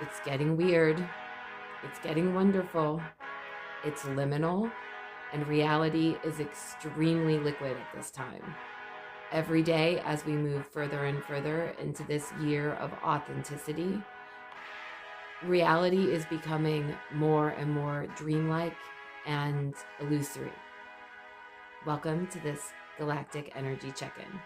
It's getting weird. It's getting wonderful. It's liminal. And reality is extremely liquid at this time. Every day, as we move further and further into this year of authenticity, reality is becoming more and more dreamlike and illusory. Welcome to this Galactic Energy Check-in.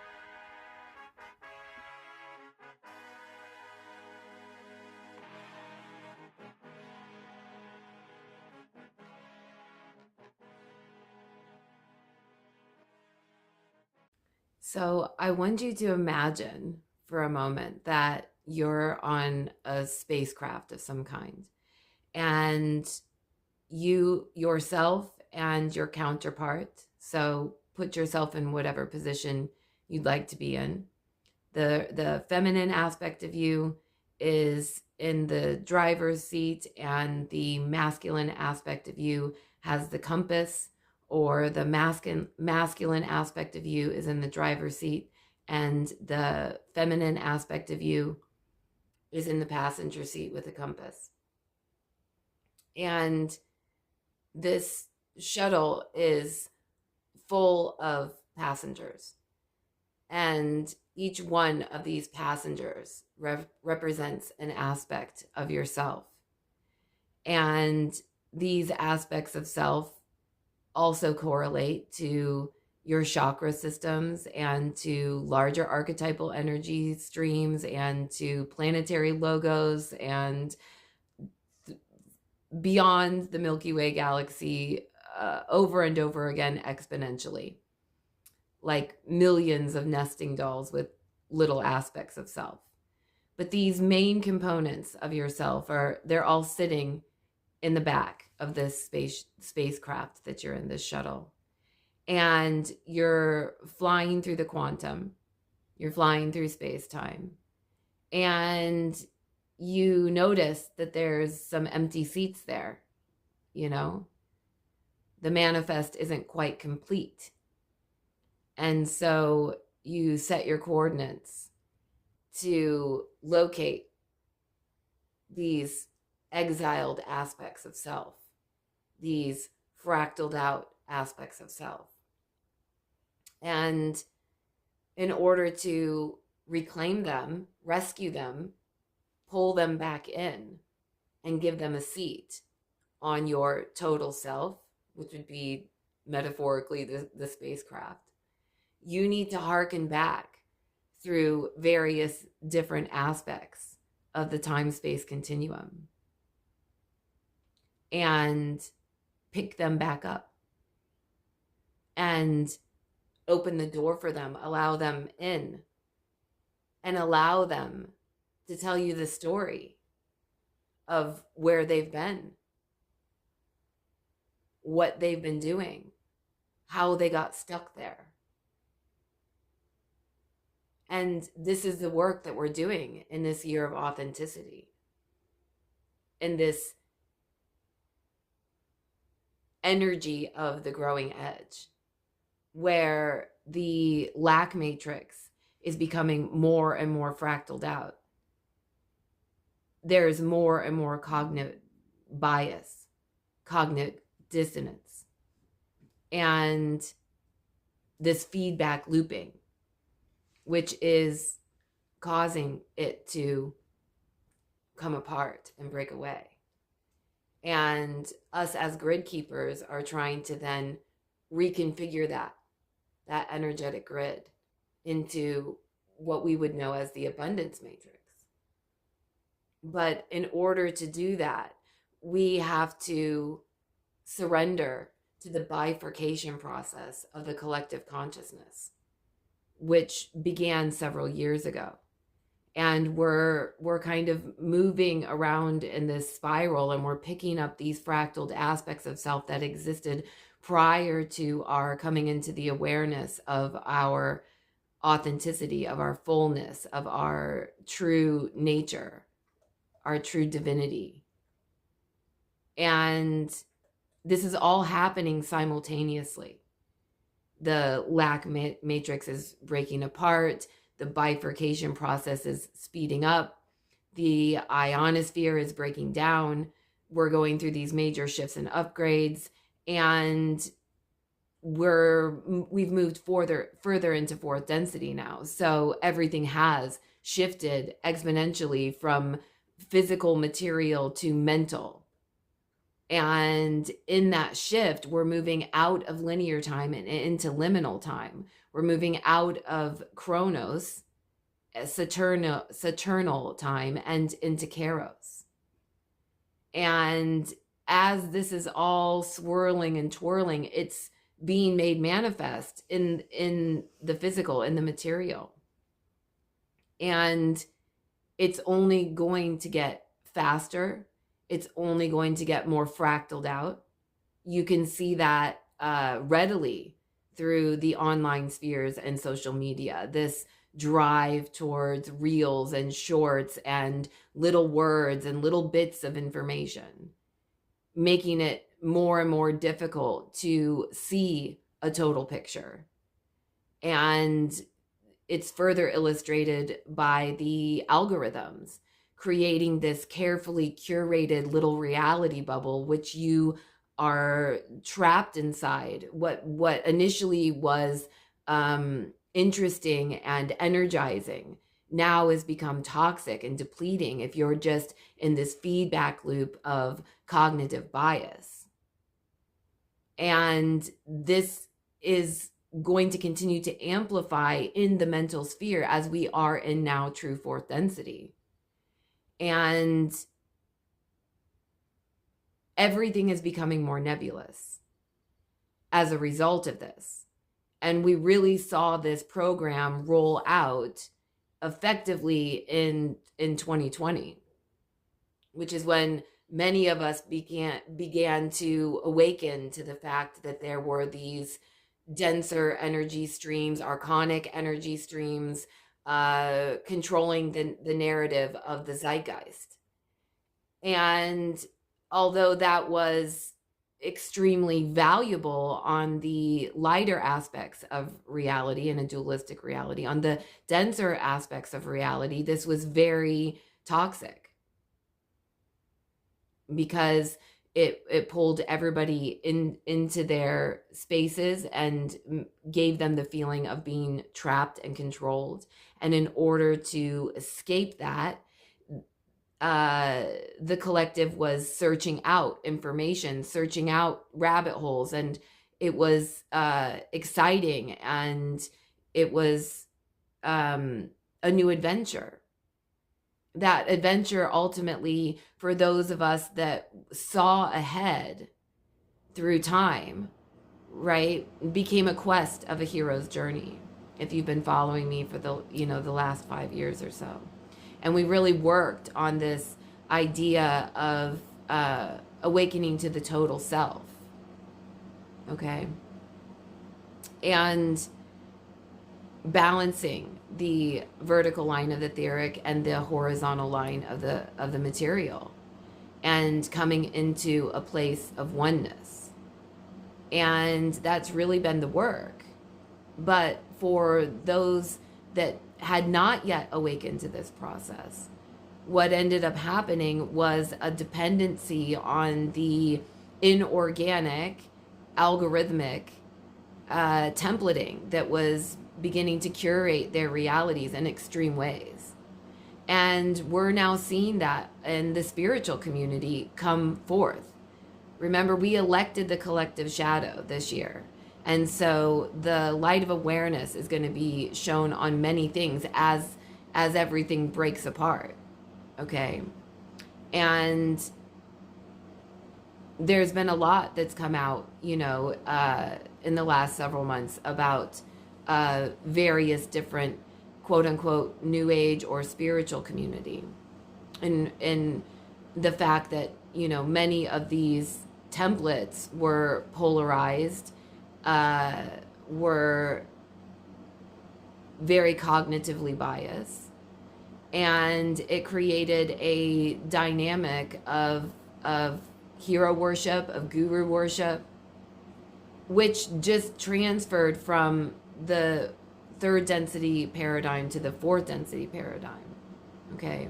So I want you to imagine for a moment that you're on a spacecraft of some kind, and you yourself and your counterpart, so put yourself in whatever position you'd like to be in. The feminine aspect of you is in the driver's seat, and the masculine aspect of you has the compass, or the masculine aspect of you is in the driver's seat, and the feminine aspect of you is in the passenger seat with a compass. And this shuttle is full of passengers, and each one of these passengers represents an aspect of yourself. And these aspects of self also correlate to your chakra systems and to larger archetypal energy streams and to planetary logos and beyond the Milky Way galaxy, over and over again exponentially, like millions of nesting dolls with little aspects of self. But these main components of yourself they're all sitting in the back of this spacecraft that you're in, this shuttle. And you're flying through the quantum, you're flying through space-time, and you notice that there's some empty seats there. The manifest isn't quite complete. And so you set your coordinates to locate these exiled aspects of self, these fractaled out aspects of self. And in order to reclaim them, rescue them, pull them back in, and give them a seat on your total self, which would be metaphorically the spacecraft, you need to hearken back through various different aspects of the time-space continuum and pick them back up and open the door for them, allow them in, and allow them to tell you the story of where they've been, what they've been doing, how they got stuck there. And this is the work that we're doing in this year of authenticity, in this energy of the growing edge, where the lack matrix is becoming more and more fractaled out. There's more and more cognitive bias, cognitive dissonance, and this feedback looping, which is causing it to come apart and break away. And us as grid keepers are trying to then reconfigure that energetic grid into what we would know as the abundance matrix. But in order to do that, we have to surrender to the bifurcation process of the collective consciousness, which began several years ago. And we're kind of moving around in this spiral, and we're picking up these fractaled aspects of self that existed prior to our coming into the awareness of our authenticity, of our fullness, of our true nature, our true divinity. And this is all happening simultaneously. The lack matrix is breaking apart. The bifurcation process is speeding up. The ionosphere is breaking down. We're going through these major shifts and upgrades, and we've moved further into fourth density now. So everything has shifted exponentially from physical material to mental. And in that shift, we're moving out of linear time and into liminal time. We're moving out of Chronos, Saturnal time, and into Kairos. And as this is all swirling and twirling, it's being made manifest in the physical, in the material. And it's only going to get faster. It's only going to get more fractaled out. You can see that readily through the online spheres and social media. This drive towards reels and shorts and little words and little bits of information, making it more and more difficult to see a total picture. And it's further illustrated by the algorithms creating this carefully curated little reality bubble, which you are trapped inside. What initially was interesting and energizing now has become toxic and depleting if you're just in this feedback loop of cognitive bias. And this is going to continue to amplify in the mental sphere as we are in now true fourth density. And everything is becoming more nebulous as a result of this. And we really saw this program roll out effectively in 2020, which is when many of us began to awaken to the fact that there were these denser energy streams, archonic energy streams, controlling the narrative of the zeitgeist. And although that was extremely valuable on the lighter aspects of reality and a dualistic reality, on the denser aspects of reality, this was very toxic because it pulled everybody into their spaces and gave them the feeling of being trapped and controlled. And in order to escape that, the collective was searching out information, searching out rabbit holes, and it was exciting, and it was a new adventure. That adventure ultimately, for those of us that saw ahead through time, right, became a quest of a hero's journey. If you've been following me for the last 5 years or so. And we really worked on this idea of awakening to the total self. Okay. And balancing the vertical line of the etheric and the horizontal line of the material, and coming into a place of oneness. And that's really been the work. But for those that had not yet awakened to this process, what ended up happening was a dependency on the inorganic, algorithmic templating that was beginning to curate their realities in extreme ways. And we're now seeing that in the spiritual community come forth. Remember, we elected the collective shadow this year. And so the light of awareness is going to be shown on many things as everything breaks apart. Okay. And there's been a lot that's come out, in the last several months about various different quote unquote new age or spiritual community. And the fact that, many of these templates were polarized, were very cognitively biased, and it created a dynamic of hero worship, of guru worship, which just transferred from the third density paradigm to the fourth density paradigm. Okay.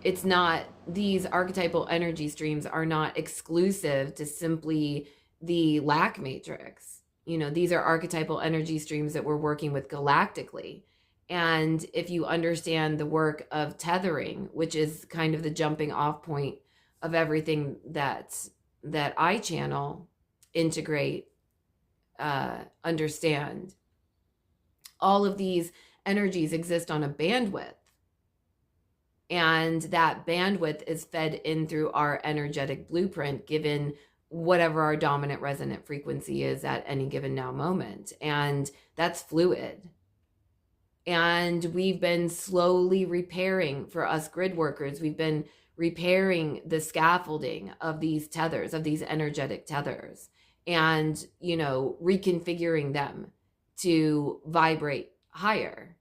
it's not, these archetypal energy streams are not exclusive to simply the lack matrix. You know, these are archetypal energy streams that we're working with galactically. And if you understand the work of tethering, which is kind of the jumping off point of everything that I channel, integrate, understand, all of these energies exist on a bandwidth. And that bandwidth is fed in through our energetic blueprint, given whatever our dominant resonant frequency is at any given now moment. And that's fluid. And we've been slowly repairing, for us grid workers, we've been repairing the scaffolding of these tethers, of these energetic tethers, and, you know, reconfiguring them to vibrate higher.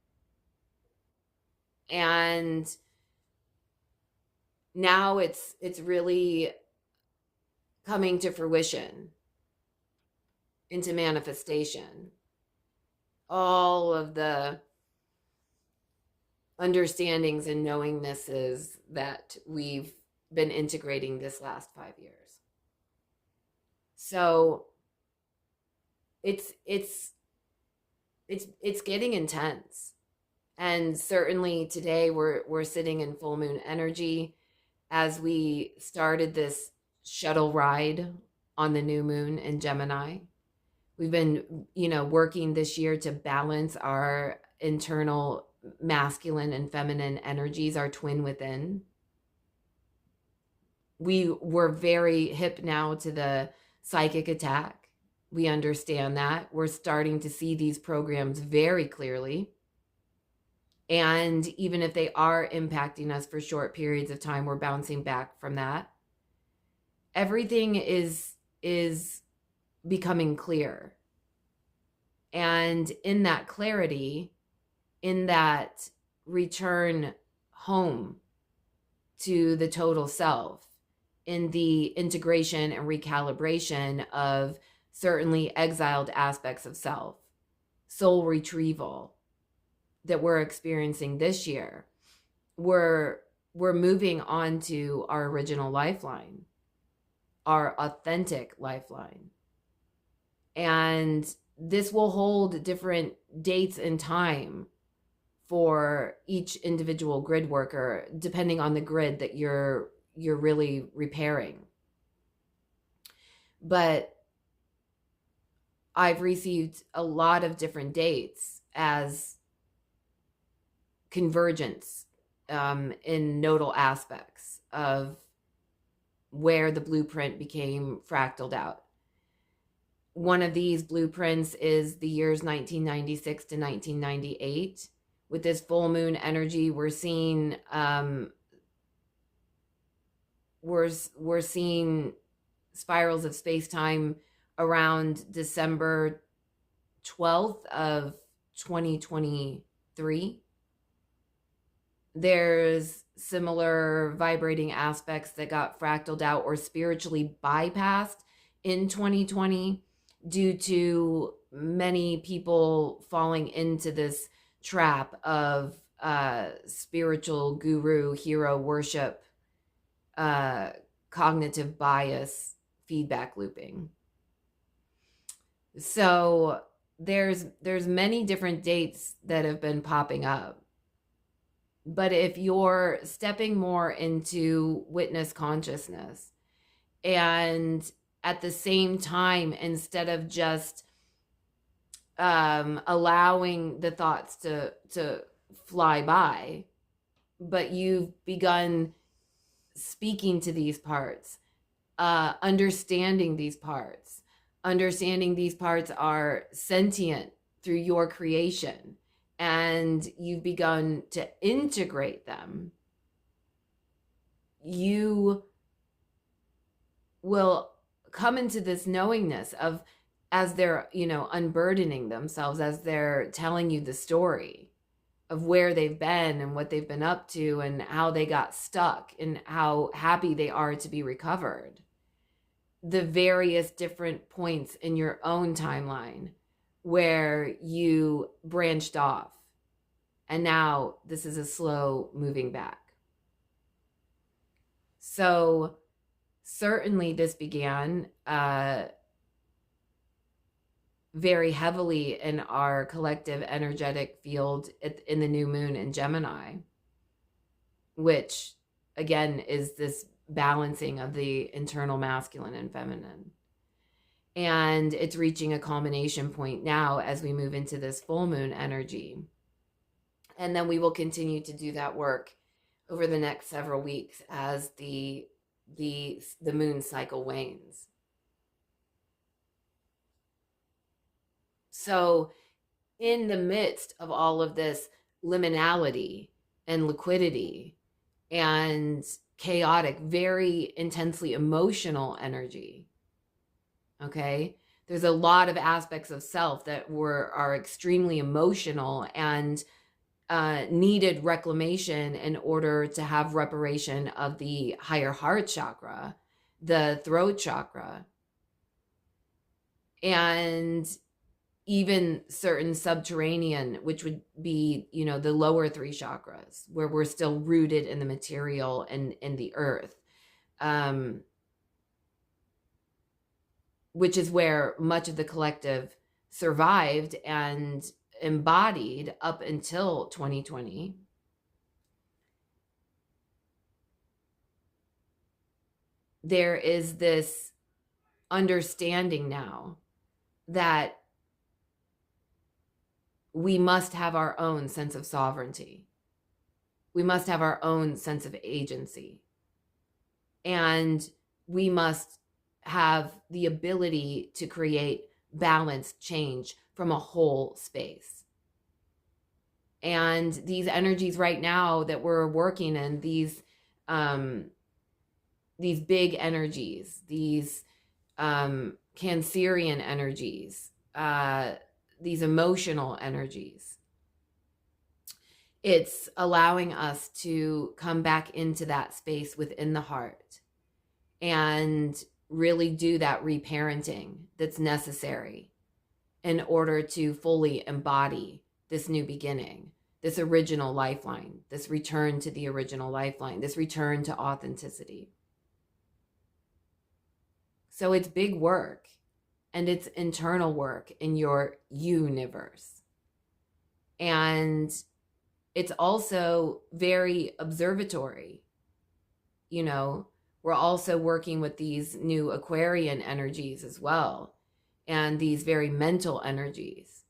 And now it's really coming to fruition, into manifestation. All of the understandings and knowingnesses that we've been integrating this last 5 years. So it's getting intense. And certainly today we're sitting in full moon energy as we started this shuttle ride on the new moon in Gemini. We've been, you know, working this year to balance our internal masculine and feminine energies, our twin within. We were very hip now to the psychic attack. We understand that. We're starting to see these programs very clearly. And even if they are impacting us for short periods of time, we're bouncing back from that. Everything is becoming clear. And in that clarity, in that return home to the total self, in the integration and recalibration of certainly exiled aspects of self, soul retrieval that we're experiencing this year, we're moving on to our original lifeline, our authentic lifeline. And this will hold different dates and time for each individual grid worker, depending on the grid that you're really repairing. But I've received a lot of different dates as convergence in nodal aspects of where the blueprint became fractaled out. One of these blueprints is the years 1996 to 1998. With this full moon energy, we're seeing we're seeing spirals of space-time around December 12th of 2023. There's similar vibrating aspects that got fractaled out or spiritually bypassed in 2020 due to many people falling into this trap of spiritual guru, hero worship, cognitive bias, feedback looping. So there's many different dates that have been popping up. But if you're stepping more into witness consciousness, and at the same time, instead of just allowing the thoughts to fly by, but you've begun speaking to these parts, understanding these parts are sentient through your creation, and you've begun to integrate them, you will come into this knowingness of, as they're, you know, unburdening themselves, as they're telling you the story of where they've been and what they've been up to and how they got stuck and how happy they are to be recovered. The various different points in your own timeline where you branched off. And now this is a slow moving back. So certainly this began very heavily in our collective energetic field in the new moon in Gemini, which again is this balancing of the internal masculine and feminine. And it's reaching a culmination point now as we move into this full moon energy. And then we will continue to do that work over the next several weeks as the moon cycle wanes. So in the midst of all of this liminality and liquidity and chaotic, very intensely emotional energy, okay, there's a lot of aspects of self that are extremely emotional and needed reclamation in order to have reparation of the higher heart chakra, the throat chakra, and even certain subterranean, which would be, the lower three chakras, where we're still rooted in the material and in the earth, which is where much of the collective survived and embodied up until 2020. There is this understanding now that we must have our own sense of sovereignty. We must have our own sense of agency. And we must have the ability to create balanced change from a whole space. And these energies right now that we're working in, these big energies, these Cancerian energies, these emotional energies, it's allowing us to come back into that space within the heart and really do that reparenting that's necessary in order to fully embody this new beginning, this original lifeline, this return to the original lifeline, this return to authenticity. So it's big work, and it's internal work in your universe. And it's also very observatory. We're also working with these new Aquarian energies as well, and these very mental energies.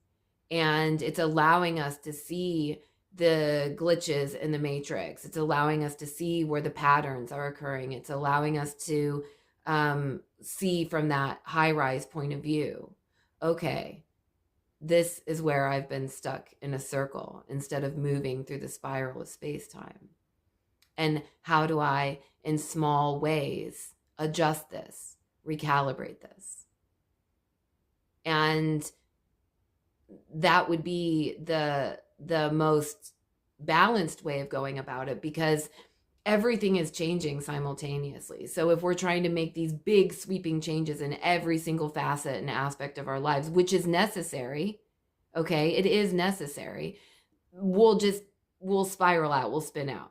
And it's allowing us to see the glitches in the matrix. It's allowing us to see where the patterns are occurring. It's allowing us to see from that high-rise point of view. Okay, this is where I've been stuck in a circle instead of moving through the spiral of space-time. And how do I, in small ways, adjust this, recalibrate this? And that would be the most balanced way of going about it, because everything is changing simultaneously. So if we're trying to make these big sweeping changes in every single facet and aspect of our lives, which is necessary, okay, it is necessary, we'll spiral out, we'll spin out.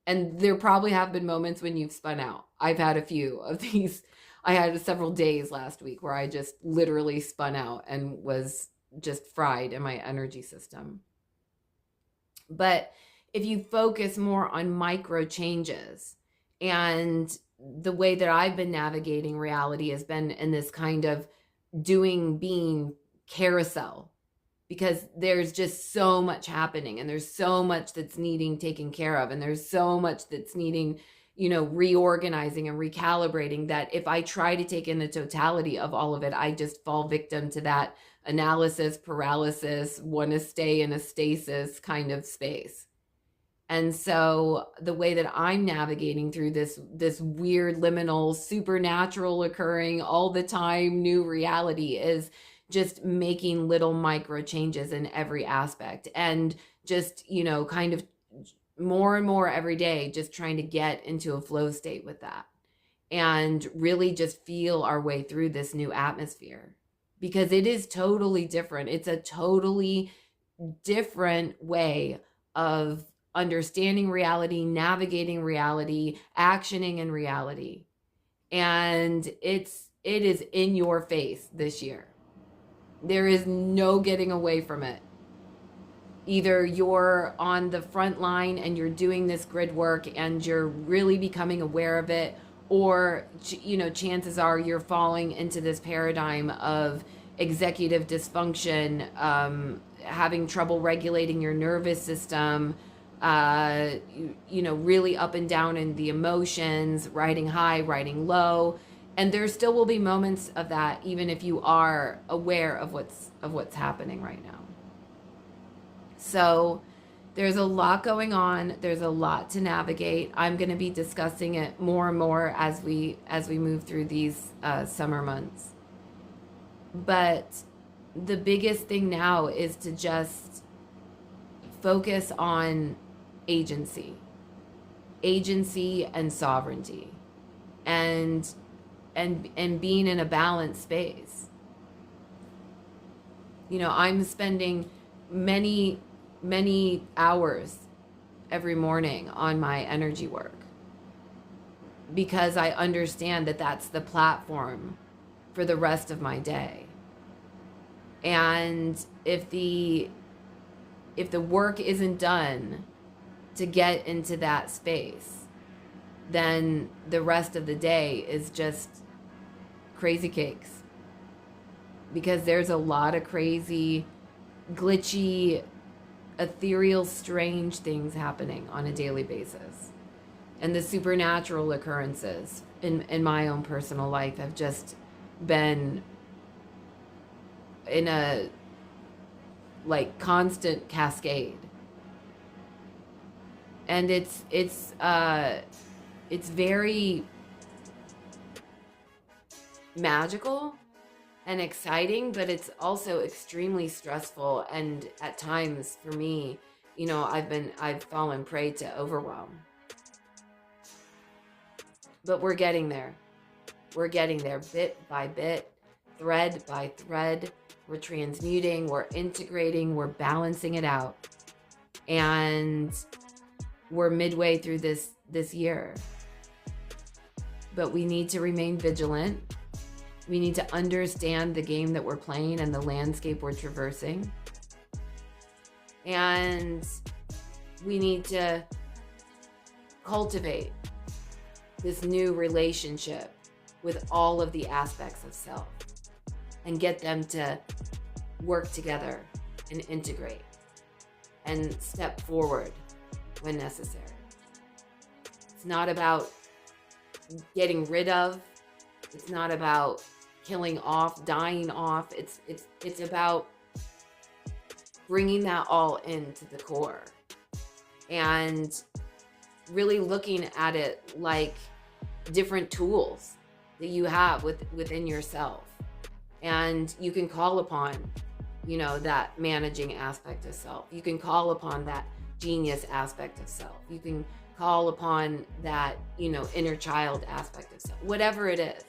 And there probably have been moments when you've spun out. I've had a few of these. I had several days last week where I just literally spun out and was just fried in my energy system. But if you focus more on micro changes, and the way that I've been navigating reality has been in this kind of being carousel, because there's just so much happening, and there's so much that's needing taken care of, and there's so much that's needing, reorganizing and recalibrating, that if I try to take in the totality of all of it, I just fall victim to that analysis paralysis, want to stay in a stasis kind of space. And so the way that I'm navigating through this weird liminal supernatural occurring all the time new reality is just making little micro changes in every aspect, and just, kind of more and more every day, just trying to get into a flow state with that and really just feel our way through this new atmosphere, because it is totally different. It's a totally different way of understanding reality, navigating reality, actioning in reality. And it is in your face this year. There is no getting away from it. Either you're on the front line and you're doing this grid work and you're really becoming aware of it, or, you know, chances are you're falling into this paradigm of executive dysfunction, having trouble regulating your nervous system, you know, really up and down in the emotions, riding high, riding low. And there still will be moments of that, even if you are aware of what's happening right now. So there's a lot going on. There's a lot to navigate. I'm going to be discussing it more and more as we move through these summer months. But the biggest thing now is to just focus on agency and sovereignty, and being in a balanced space. You know, I'm spending many hours every morning on my energy work because I understand that that's the platform for the rest of my day. And if the work isn't done to get into that space, then the rest of the day is just crazy cakes, because there's a lot of crazy, glitchy, ethereal, strange things happening on a daily basis. And the supernatural occurrences in my own personal life have just been in a like constant cascade. And it's very magical and exciting, but it's also extremely stressful. And at times for me, you know, I've fallen prey to overwhelm. But we're getting there. We're getting there bit by bit, thread by thread. We're transmuting, we're integrating, we're balancing it out. And we're midway through this year. But we need to remain vigilant. We need to understand the game that we're playing and the landscape we're traversing. And we need to cultivate this new relationship with all of the aspects of self and get them to work together and integrate and step forward when necessary. It's not about getting rid of. It's not about killing off, dying off. It's about bringing that all into the core and really looking at it like different tools that you have within yourself. And you can call upon, you know, that managing aspect of self. You can call upon that genius aspect of self. You can call upon that, you know, inner child aspect of self, whatever it is.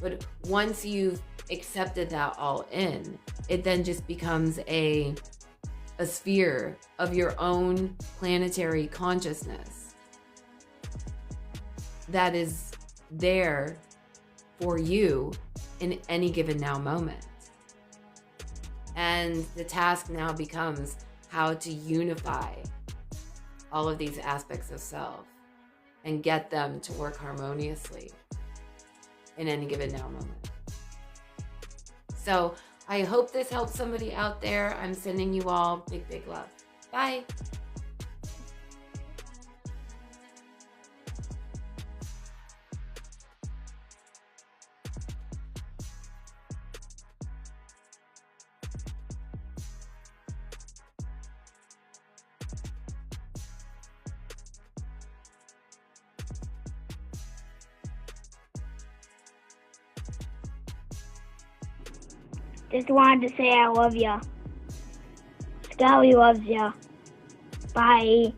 But once you've accepted that all in, it then just becomes a sphere of your own planetary consciousness that is there for you in any given now moment. And the task now becomes how to unify all of these aspects of self and get them to work harmoniously in any given now moment. So I hope this helps somebody out there. I'm sending you all big, big love. Bye. Just wanted to say I love ya. Scully loves ya. Bye.